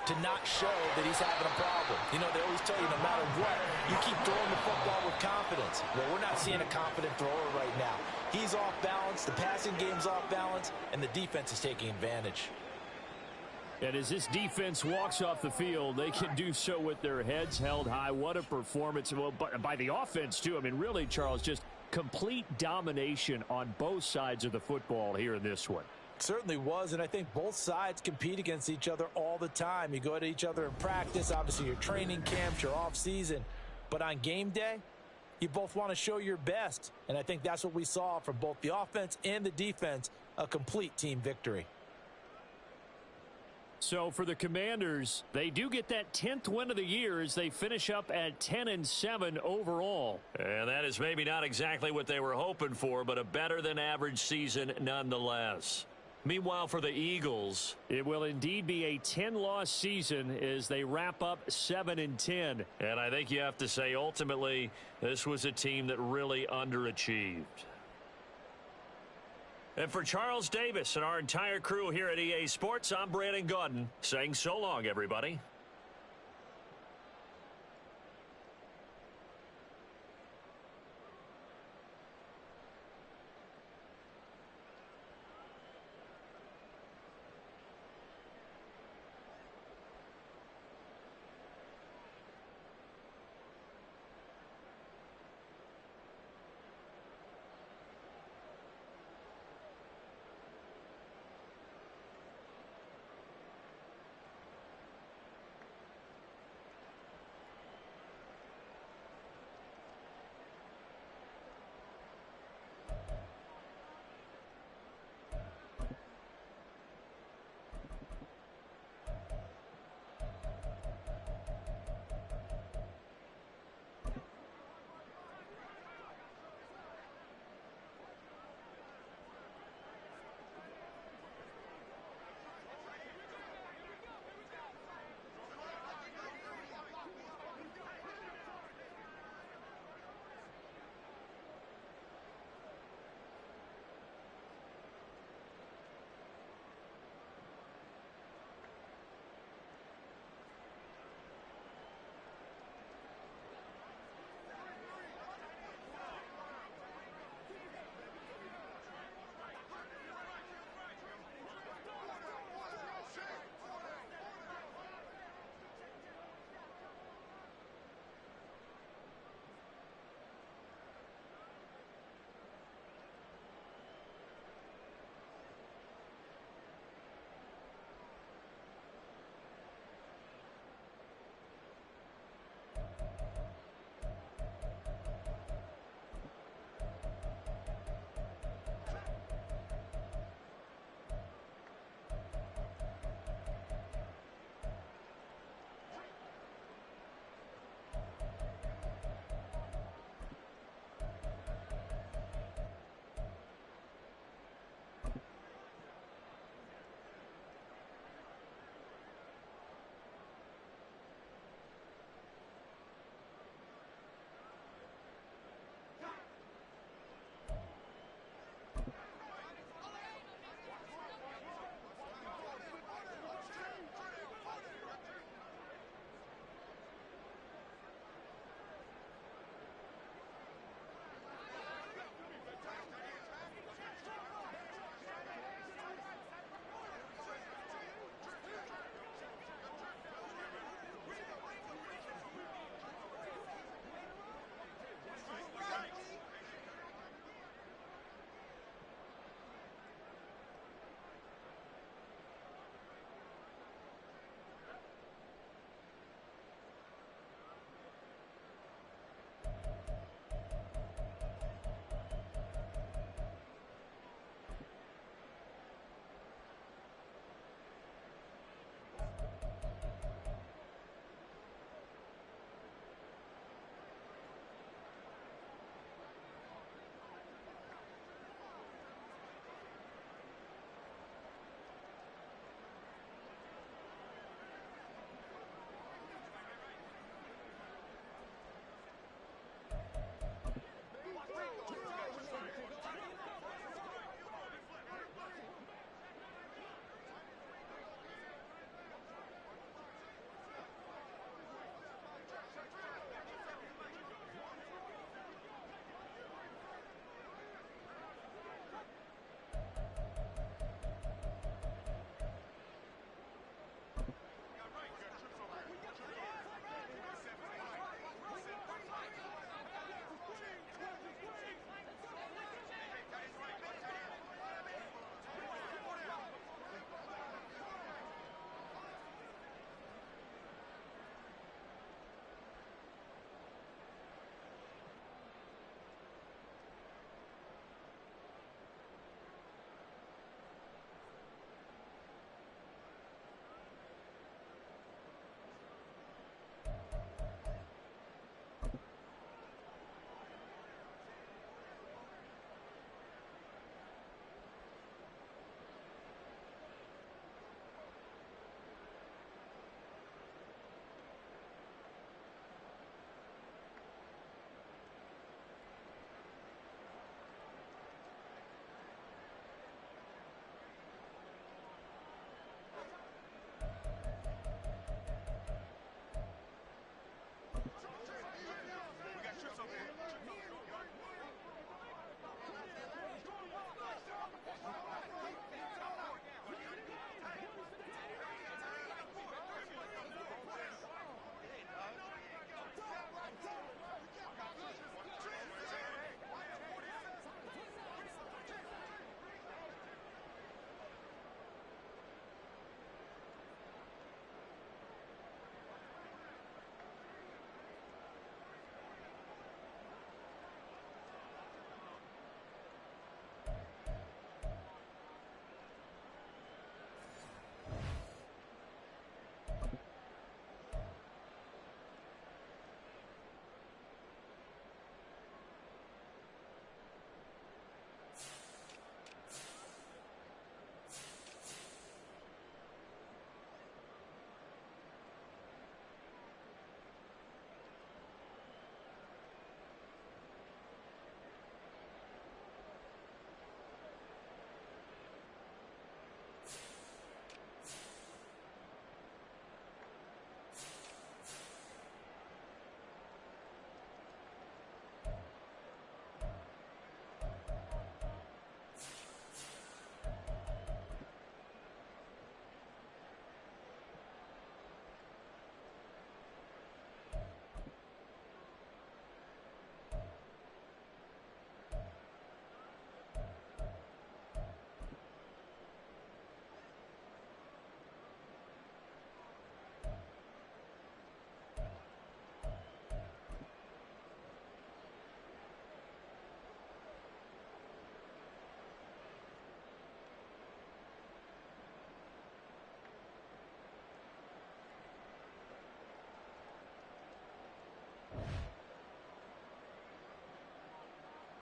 to not show that he's having a problem. You know, they always tell you no matter what, you keep throwing the football with confidence. Well, we're not seeing a confident thrower right now. He's off balance, the passing game's off balance, and the defense is taking advantage. And as this defense walks off the field, they can do so with their heads held high. What a performance. Well, by the offense, too. I mean, really, Charles, just complete domination on both sides of the football here in this one. Certainly was, and I think both sides compete against each other all the time. You go at each other in practice, obviously your training camps, your off season, but on game day, you both want to show your best, and I think that's what we saw from both the offense and the defense, a complete team victory. So for the Commanders, they do get that 10th win of the year as they finish up at 10-7 overall. And that is maybe not exactly what they were hoping for, but a better than average season nonetheless. Meanwhile, for the Eagles, it will indeed be a 10-loss season as they wrap up 7-10. And I think you have to say, ultimately, this was a team that really underachieved. And for Charles Davis and our entire crew here at EA Sports, I'm Brandon Gaudin saying so long, everybody.